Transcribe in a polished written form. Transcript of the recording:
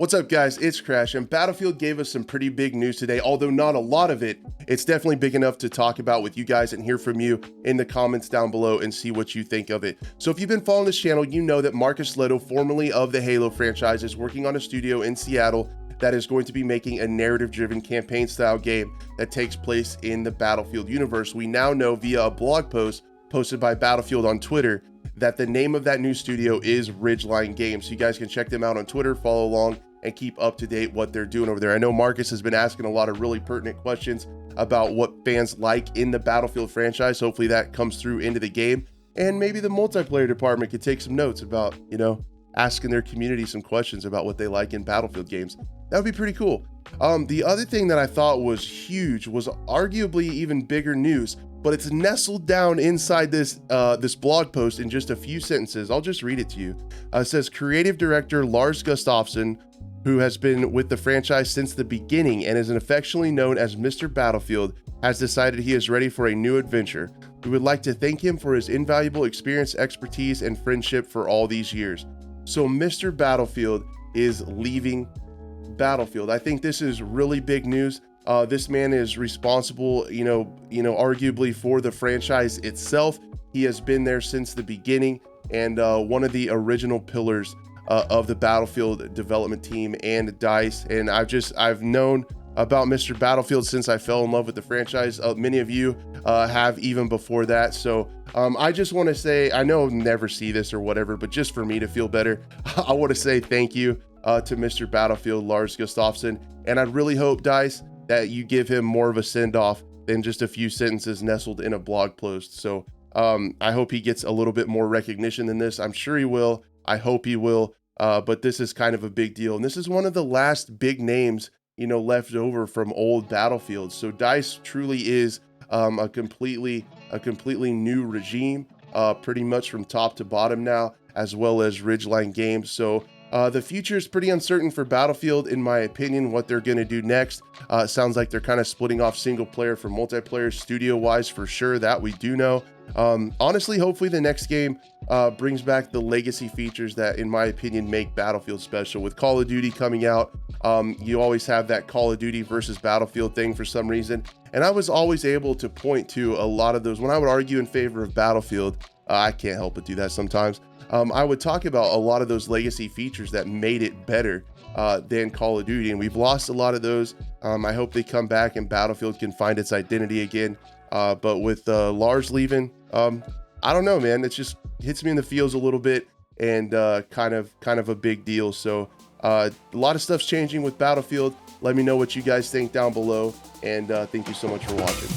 What's up, guys? It's Crash, and Battlefield gave us some pretty big news today, although not a lot of it. It's definitely big enough to talk about with you guys and hear from you in the comments down below and see what you think of it. So if you've been following this channel, you know that Marcus Leto, formerly of the Halo franchise, is working on a studio in Seattle that is going to be making a narrative-driven campaign-style game that takes place in the Battlefield universe. We now know via a blog post posted by Battlefield on Twitter that the name of that new studio is Ridgline Games. So you guys can check them out on Twitter, follow along, and keep up to date what they're doing over there. I know Marcus has been asking a lot of really pertinent questions about what fans like in the Battlefield franchise. Hopefully that comes through into the game, and maybe the multiplayer department could take some notes about, asking their community some questions about what they like in Battlefield games. That would be pretty cool. The other thing that I thought was huge was arguably even bigger news, but it's nestled down inside this blog post in just a few sentences. I'll just read it to you. It says, creative director Lars Gustavsson, who has been with the franchise since the beginning and is affectionately known as Mr. Battlefield, has decided he is ready for a new adventure. We would like to thank him for his invaluable experience, expertise, and friendship for all these years. So Mr. Battlefield is leaving Battlefield. I think this is really big news. This man is responsible, arguably for the franchise itself. He has been there since the beginning and one of the original pillars of the Battlefield development team and DICE. And I've known about Mr. Battlefield since I fell in love with the franchise. Many of you have even before that. So I just want to say, I know I'll never see this or whatever, but just for me to feel better, I want to say thank you to Mr. Battlefield, Lars Gustavsson. And I really hope, DICE, that you give him more of a send-off than just a few sentences nestled in a blog post. So I hope he gets a little bit more recognition than this. I'm sure he will. I hope he will. But this is kind of a big deal. And this is one of the last big names, left over from old Battlefield. So DICE truly is a completely new regime, pretty much from top to bottom now, as well as Ridgeline Games. So the future is pretty uncertain for Battlefield, in my opinion, what they're going to do next. It sounds like they're kind of splitting off single player from multiplayer studio-wise for sure. That we do know. Honestly, hopefully the next game brings back the legacy features that, in my opinion, make Battlefield special. With Call of Duty coming out, you always have that Call of Duty versus Battlefield thing for some reason. And I was always able to point to a lot of those. When I would argue in favor of Battlefield, I can't help but do that sometimes. I would talk about a lot of those legacy features that made it better than Call of Duty. And we've lost a lot of those. I hope they come back and Battlefield can find its identity again. But with Lars leaving, I don't know, man. It just hits me in the feels a little bit, and kind of a big deal. So a lot of stuff's changing with Battlefield. Let me know what you guys think down below, and thank you so much for watching.